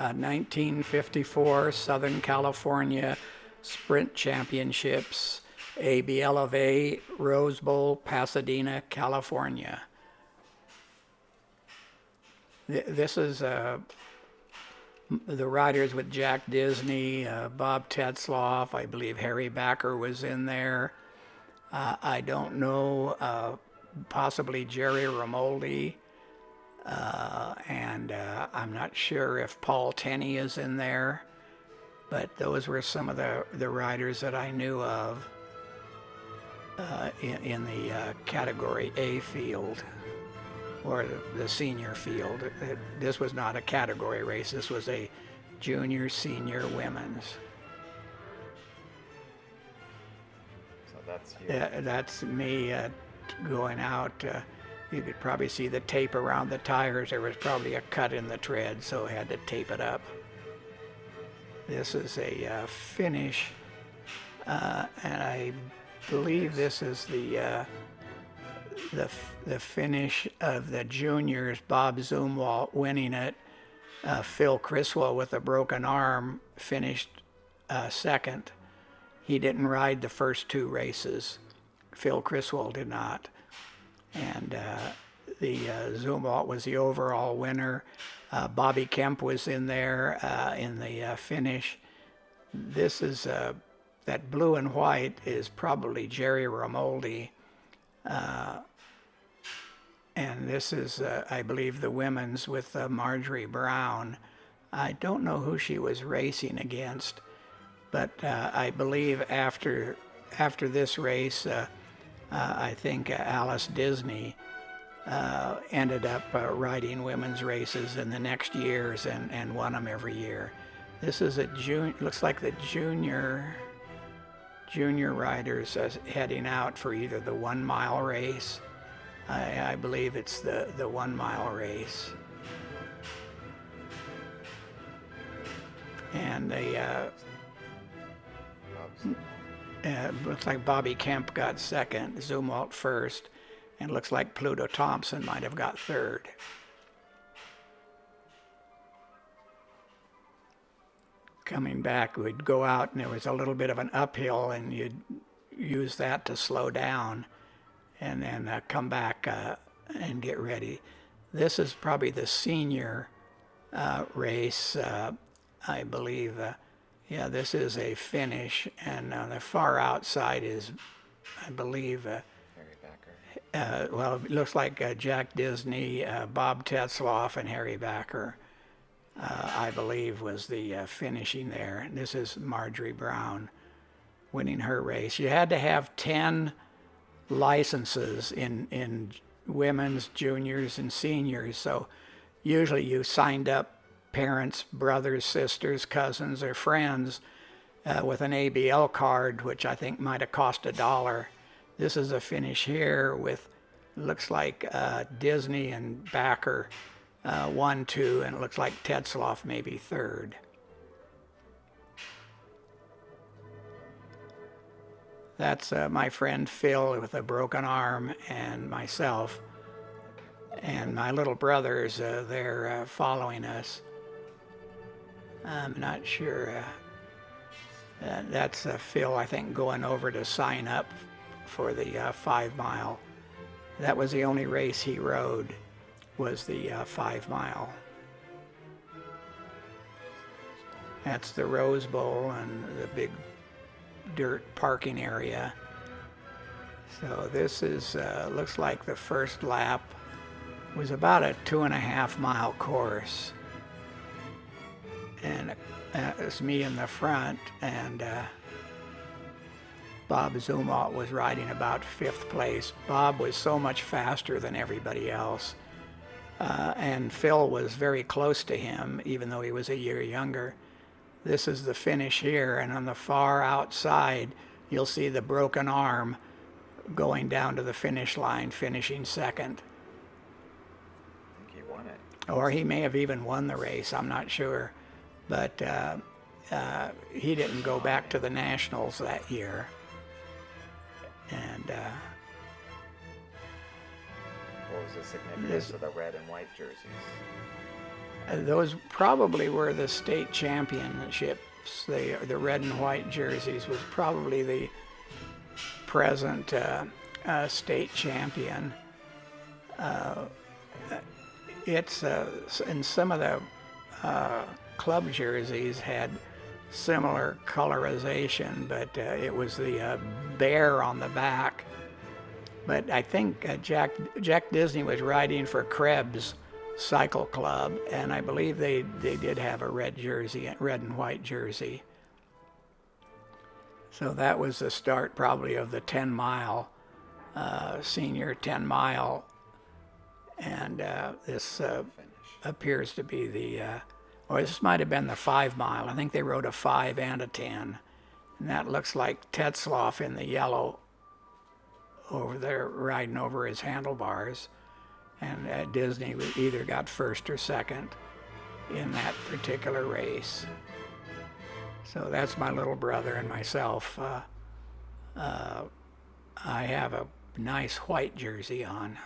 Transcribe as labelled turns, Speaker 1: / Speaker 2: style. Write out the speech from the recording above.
Speaker 1: 1954 Southern California Sprint Championships, ABLofA, Rose Bowl, Pasadena, California. This is the riders with Jack Disney, Bob Tetzloff, I believe Harry Backer was in there. I don't know, possibly Jerry Romoldi, and I'm not sure if Paul Tenney is in there, but those were some of the riders that I knew of in the Category A field, or the senior field. This was not a category race, this was a junior, senior, women's.
Speaker 2: So that's you.
Speaker 1: That's me going out. You could probably see the tape around the tires. There was probably a cut in the tread, so I had to tape it up. This is a finish, and I believe this is the finish of the juniors. Bob Zumwalt winning it. Phil Criswell with a broken arm finished second. He didn't ride the first two races. Phil Criswell did not. And the Zumwalt was the overall winner. Bobby Kemp was in there in the finish. This is that blue and white is probably Jerry Romoldi. And this is, I believe, the women's with Marjorie Brown. I don't know who she was racing against, but I believe after this race, I think Alice Disney ended up riding women's races in the next years and won them every year. This is looks like the junior riders heading out for either the 1 mile race. I believe it's the 1 mile race. And looks like Bobby Kemp got second, Zumwalt first, and looks like Pluto Thompson might have got third. Coming back, we'd go out and there was a little bit of an uphill, and you'd use that to slow down and then come back and get ready. This is probably the senior race, I believe. Yeah, this is a finish, and on the far outside is, I believe,
Speaker 2: Harry Backer.
Speaker 1: well, it looks like Jack Disney, Bob Tetzloff, and Harry Backer, I believe, was the finishing there. And this is Marjorie Brown winning her race. You had to have 10 licenses in women's, juniors, and seniors, so usually you signed up parents, brothers, sisters, cousins, or friends with an ABL card, which I think might have cost $1. This is a finish here with, looks like Disney and Backer 1, 2, and it looks like Tetzloff maybe third. That's my friend Phil with a broken arm and myself. And my little brothers, they're following us. I'm not sure. That's Phil, I think, going over to sign up for the 5 mile. That was the only race he rode, was the 5 mile. That's the Rose Bowl and the big dirt parking area. So this is, looks like the first lap was about a 2.5 mile course. And it's me in the front, and Bob Zumwalt was riding about 5th place. Bob was so much faster than everybody else. And Phil was very close to him, even though he was a year younger. This is the finish here, and on the far outside, you'll see the broken arm going down to the finish line, finishing second.
Speaker 2: I think he won it.
Speaker 1: Or he may have even won the race, I'm not sure. But he didn't go back to the Nationals that year. And
Speaker 2: what was the significance of the red and white jerseys?
Speaker 1: Those probably were the state championships. The red and white jerseys was probably the present state champion. It's and some of the club jerseys had similar colorization, but it was the bear on the back. But I think Jack Disney was riding for Krebs Cycle Club, and I believe they did have a red and white jersey. So that was the start probably of the 10-mile, senior 10-mile, and this appears to be the, or this might have been the 5-mile. I think they rode a 5 and a 10, and that looks like Tetzlaff in the yellow over there riding over his handlebars, and Disney either got first or second in that particular race. So that's my little brother and myself. I have a nice white jersey on.